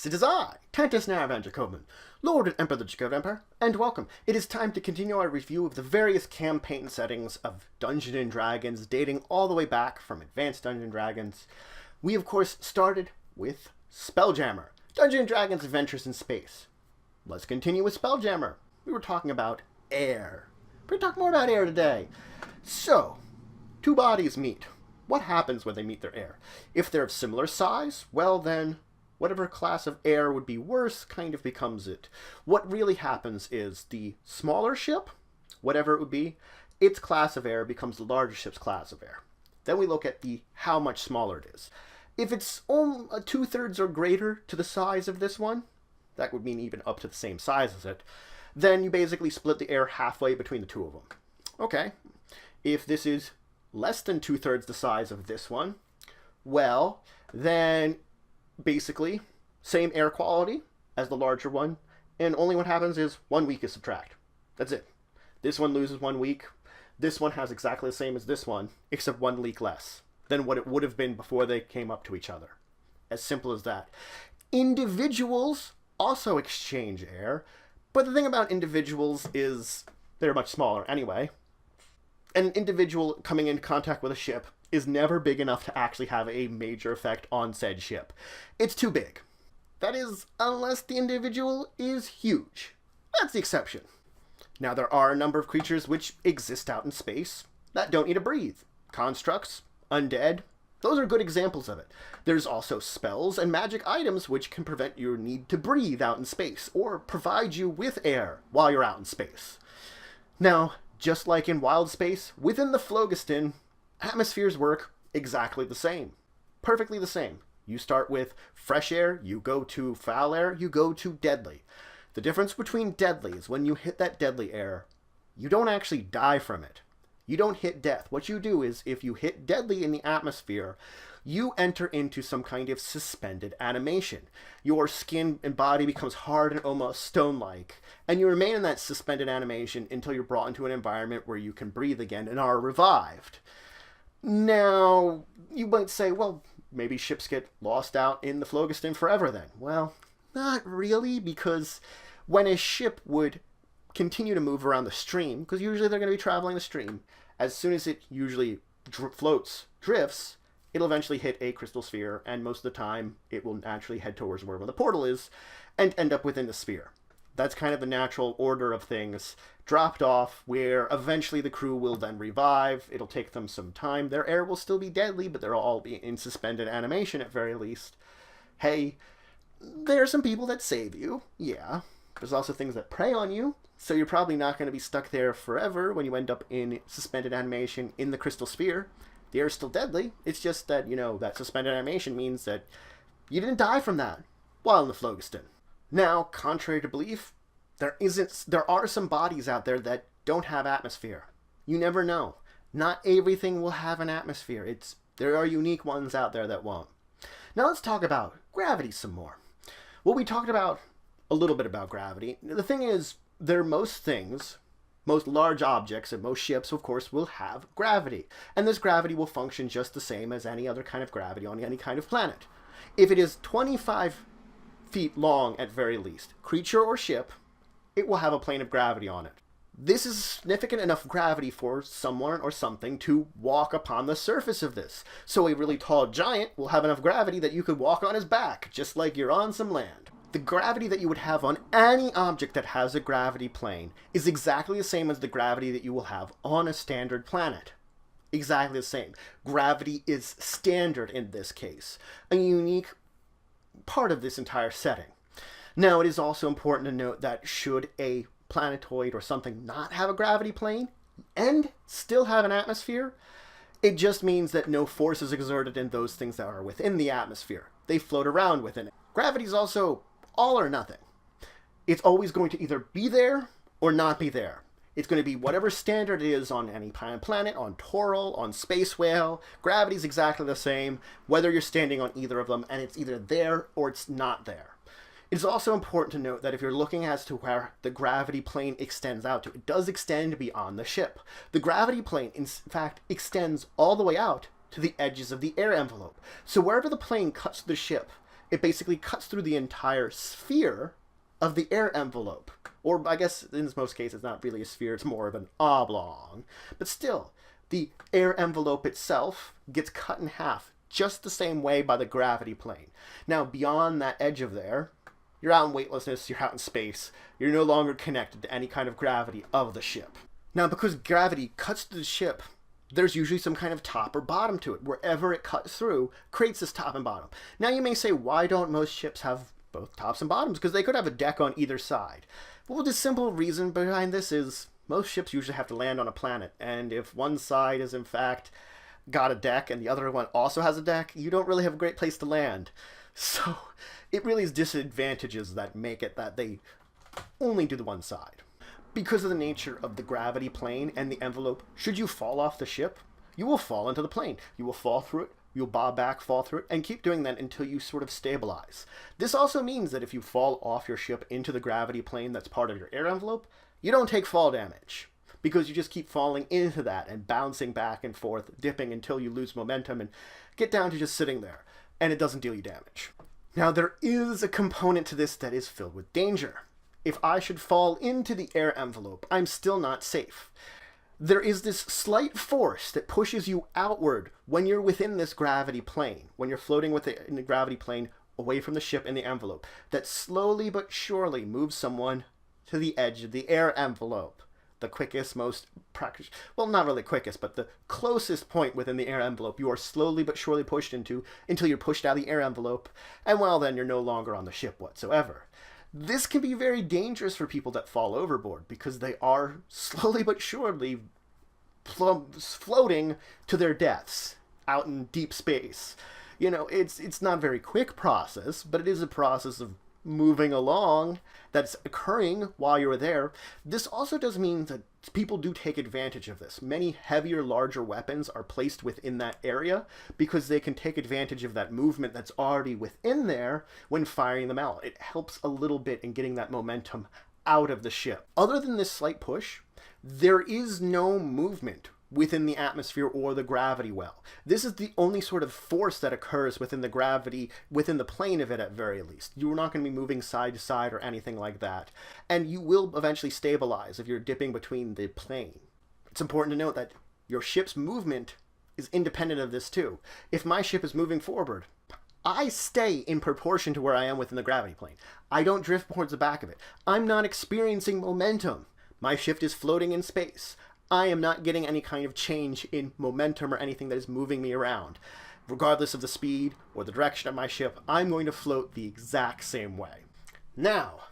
Yes, it is I, Tantus Naravan Dracovin, Lord and Emperor of the Dracovin Empire, and welcome. It is time to continue our review of the various campaign settings of Dungeons & Dragons, dating all the way back from Advanced Dungeons & Dragons. We, of course, started with Spelljammer, Dungeons & Dragons Adventures in Space. Let's continue with Spelljammer. We were talking about air. We're going to talk more about air today. So, two bodies meet. What happens when they meet their air? If they're of similar size, well then, whatever class of air would be worse kind of becomes it. What really happens is the smaller ship, whatever it would be, its class of air becomes the larger ship's class of air. Then we look at the how much smaller it is. If it's 2/3 or greater to the size of this one, that would mean even up to the same size as it, then you basically split the air halfway between the two of them. Okay, if this is less than 2/3 the size of this one, well, then basically same air quality as the larger one, and only what happens is 1 week is subtract. That's it. This one loses 1 week. This one has exactly the same as this one, except 1 week less than what it would have been before they came up to each other. As simple as that. Individuals also exchange air, but the thing about individuals is they're much smaller anyway. An individual coming into contact with a ship is never big enough to actually have a major effect on said ship. It's too big. That is, unless the individual is huge. That's the exception. Now, there are a number of creatures which exist out in space that don't need to breathe. Constructs, undead, those are good examples of it. There's also spells and magic items which can prevent your need to breathe out in space, or provide you with air while you're out in space. Now, just like in wild space, within the Phlogiston, atmospheres work exactly the same. Perfectly the same. You start with fresh air, you go to foul air, you go to deadly. The difference between deadly is when you hit that deadly air, you don't actually die from it. You don't hit death. What you do is, if you hit deadly in the atmosphere, you enter into some kind of suspended animation. Your skin and body becomes hard and almost stone-like, and you remain in that suspended animation until you're brought into an environment where you can breathe again and are revived. Now, you might say, well, maybe ships get lost out in the Phlogiston forever then. Well, not really, because when a ship would continue to move around the stream, because usually they're going to be traveling the stream, as soon as it usually drifts, it'll eventually hit a crystal sphere, and most of the time it will naturally head towards wherever the portal is and end up within the sphere. That's kind of the natural order of things, dropped off, where eventually the crew will then revive. It'll take them some time. Their air will still be deadly, but they'll all be in suspended animation at very least. Hey, there are some people that save you, yeah. There's also things that prey on you, so you're probably not going to be stuck there forever when you end up in suspended animation in the crystal sphere. The air is still deadly. It's just that, that suspended animation means that you didn't die from that while in the Phlogiston. Now, contrary to belief, there are some bodies out there that don't have atmosphere. You never know. Not everything will have an atmosphere. There are unique ones out there that won't. Now let's talk about gravity some more. Well, we talked about a little bit about gravity. The thing is, most large objects and most ships, of course, will have gravity. And this gravity will function just the same as any other kind of gravity on any kind of planet. If it is 25 feet long at very least, creature or ship, it will have a plane of gravity on it. This is significant enough gravity for someone or something to walk upon the surface of this. So a really tall giant will have enough gravity that you could walk on his back, just like you're on some land. The gravity that you would have on any object that has a gravity plane is exactly the same as the gravity that you will have on a standard planet. Exactly the same. Gravity is standard in this case, a unique part of this entire setting. Now, it is also important to note that should a planetoid or something not have a gravity plane and still have an atmosphere, it just means that no force is exerted in those things that are within the atmosphere. They float around within it. Gravity is also all or nothing. It's always going to either be there or not be there. It's going to be whatever standard it is on any planet, on Toril, on Space Whale. Gravity is exactly the same, whether you're standing on either of them, and it's either there or it's not there. It's also important to note that if you're looking as to where the gravity plane extends out to, it does extend beyond the ship. The gravity plane, in fact, extends all the way out to the edges of the air envelope. So wherever the plane cuts the ship, it basically cuts through the entire sphere of the air envelope. Or I guess in most cases, it's not really a sphere, it's more of an oblong. But still, the air envelope itself gets cut in half just the same way by the gravity plane. Now, beyond that edge of there, you're out in weightlessness, you're out in space, you're no longer connected to any kind of gravity of the ship. Now, because gravity cuts through the ship, there's usually some kind of top or bottom to it. Wherever it cuts through, creates this top and bottom. Now, you may say, why don't most ships have both tops and bottoms? Because they could have a deck on either side. Well, the simple reason behind this is most ships usually have to land on a planet, and if one side is in fact got a deck and the other one also has a deck, you don't really have a great place to land. So it really is disadvantages that make it that they only do the one side. Because of the nature of the gravity plane and the envelope, should you fall off the ship, you will fall into the plane. You will fall through it, you'll bob back, fall through it, and keep doing that until you sort of stabilize. This also means that if you fall off your ship into the gravity plane that's part of your air envelope, you don't take fall damage, because you just keep falling into that and bouncing back and forth, dipping until you lose momentum and get down to just sitting there, and it doesn't deal you damage. Now, there is a component to this that is filled with danger. If I should fall into the air envelope, I'm still not safe. There is this slight force that pushes you outward when you're within this gravity plane, when you're floating in the gravity plane away from the ship in the envelope, that slowly but surely moves someone to the edge of the air envelope. The quickest, most practical, well, not really quickest, but the closest point within the air envelope you are slowly but surely pushed into until you're pushed out of the air envelope, and well, then you're no longer on the ship whatsoever. This can be very dangerous for people that fall overboard because they are slowly but surely floating to their deaths out in deep space. You know, it's not a very quick process, but it is a process of moving along that's occurring while you're there. This also does mean that people do take advantage of this. Many heavier, larger weapons are placed within that area because they can take advantage of that movement that's already within there when firing them out. It helps a little bit in getting that momentum out of the ship. Other than this slight push, there is no movement within the atmosphere or the gravity well. This is the only sort of force that occurs within the gravity, within the plane of it at very least. You're not going to be moving side to side or anything like that. And you will eventually stabilize if you're dipping between the plane. It's important to note that your ship's movement is independent of this too. If my ship is moving forward, I stay in proportion to where I am within the gravity plane. I don't drift towards the back of it. I'm not experiencing momentum. My ship is floating in space. I am not getting any kind of change in momentum or anything that is moving me around. Regardless of the speed or the direction of my ship, I'm going to float the exact same way. Now,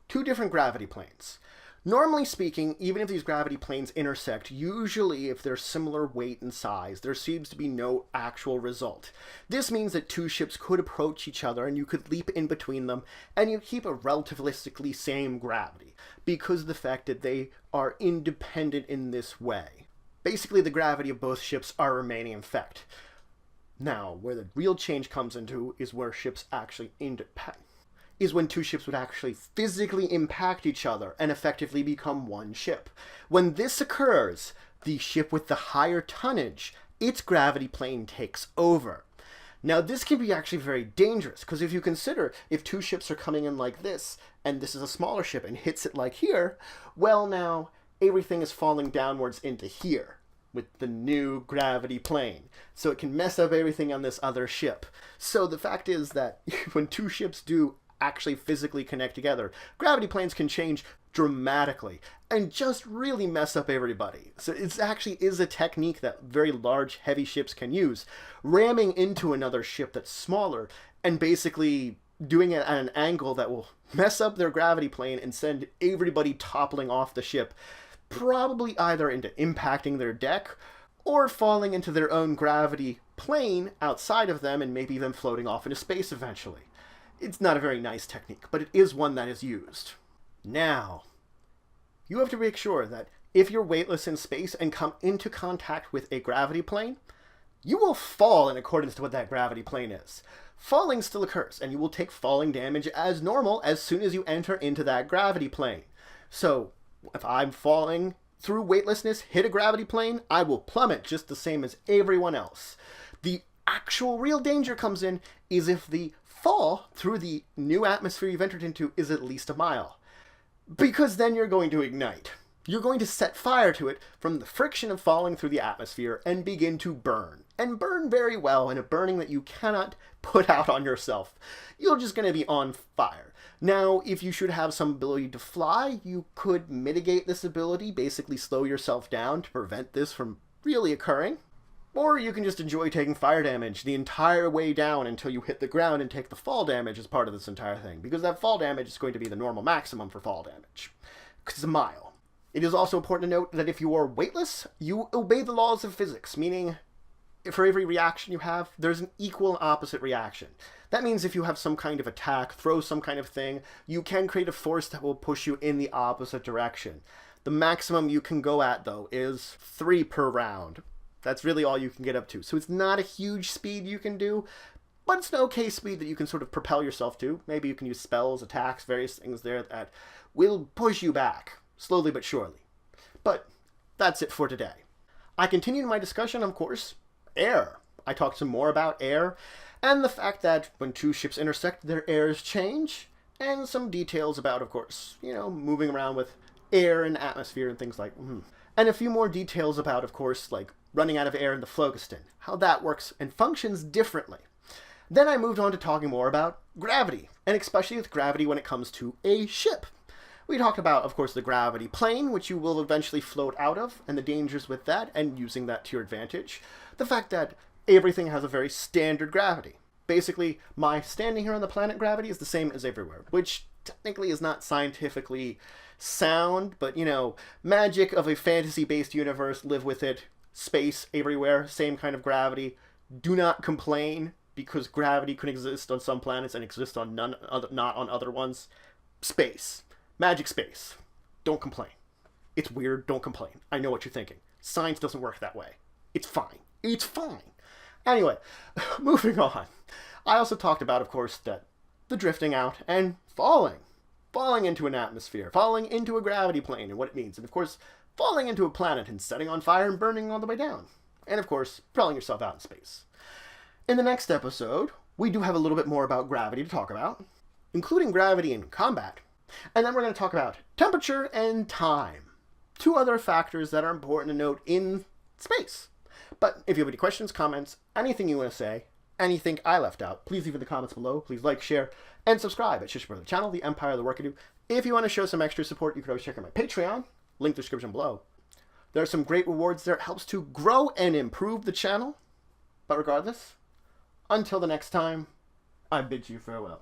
two different gravity planes. Normally speaking, even if these gravity planes intersect, usually if they're similar weight and size, there seems to be no actual result. This means that two ships could approach each other and you could leap in between them and you keep a relativistically same gravity because of the fact that they are independent in this way. Basically, the gravity of both ships are remaining in effect. Now, where the real change comes into is where ships actually is when two ships would actually physically impact each other and effectively become one ship. When this occurs, the ship with the higher tonnage, its gravity plane takes over. Now, this can be actually very dangerous, because if you consider if two ships are coming in like this, and this is a smaller ship and hits it like here, well, now everything is falling downwards into here with the new gravity plane. So it can mess up everything on this other ship. So the fact is that when two ships do actually physically connect together, gravity planes can change dramatically and just really mess up everybody. So it actually is a technique that very large, heavy ships can use, ramming into another ship that's smaller and basically doing it at an angle that will mess up their gravity plane and send everybody toppling off the ship, probably either into impacting their deck or falling into their own gravity plane outside of them and maybe even floating off into space eventually. It's not a very nice technique, but it is one that is used. Now, you have to make sure that if you're weightless in space and come into contact with a gravity plane, you will fall in accordance to what that gravity plane is. Falling still occurs, and you will take falling damage as normal as soon as you enter into that gravity plane. So, if I'm falling through weightlessness, hit a gravity plane, I will plummet just the same as everyone else. The actual real danger comes in is if the fall through the new atmosphere you've entered into is at least a mile. Because then you're going to ignite. You're going to set fire to it from the friction of falling through the atmosphere and begin to burn. And burn very well in a burning that you cannot put out on yourself. You're just going to be on fire. Now, if you should have some ability to fly, you could mitigate this ability, basically slow yourself down to prevent this from really occurring. Or you can just enjoy taking fire damage the entire way down until you hit the ground and take the fall damage as part of this entire thing. Because that fall damage is going to be the normal maximum for fall damage. Because it's a mile. It is also important to note that if you are weightless, you obey the laws of physics, meaning for every reaction you have, there's an equal and opposite reaction. That means if you have some kind of attack, throw some kind of thing, you can create a force that will push you in the opposite direction. The maximum you can go at, though, is 3 per round. That's really all you can get up to. So it's not a huge speed you can do, but it's an okay speed that you can sort of propel yourself to. Maybe you can use spells, attacks, various things there that will push you back, slowly but surely. But that's it for today. I continued my discussion, of course, air. I talked some more about air, and the fact that when 2 ships intersect, their airs change, and some details about, of course, moving around with air and atmosphere and things like And a few more details about, of course, like running out of air in the Phlogiston, how that works and functions differently. Then I moved on to talking more about gravity, and especially with gravity when it comes to a ship. We talked about, of course, the gravity plane, which you will eventually float out of, and the dangers with that, and using that to your advantage. The fact that everything has a very standard gravity. Basically, my standing here on the planet gravity is the same as everywhere, which technically is not scientifically sound, but, magic of a fantasy-based universe, live with it, space everywhere, same kind of gravity. Do not complain, because gravity can exist on some planets and exist on not on other ones. Space. Magic space. Don't complain. It's weird. Don't complain. I know what you're thinking. Science doesn't work that way. It's fine. It's fine. Anyway, moving on. I also talked about, of course, that the drifting out and falling. Falling into an atmosphere. Falling into a gravity plane and what it means. And, of course, falling into a planet and setting on fire and burning all the way down. And, of course, propelling yourself out in space. In the next episode, we do have a little bit more about gravity to talk about, including gravity in combat. And then we're going to talk about temperature and time. 2 other factors that are important to note in space. But if you have any questions, comments, anything you want to say, anything I left out, please leave in the comments below. Please like, share, and subscribe at Shish Brother Channel, the Empire of the Work I Do. If you want to show some extra support, you can always check out my Patreon, link in the description below. There are some great rewards there. It helps to grow and improve the channel. But regardless, until the next time, I bid you farewell.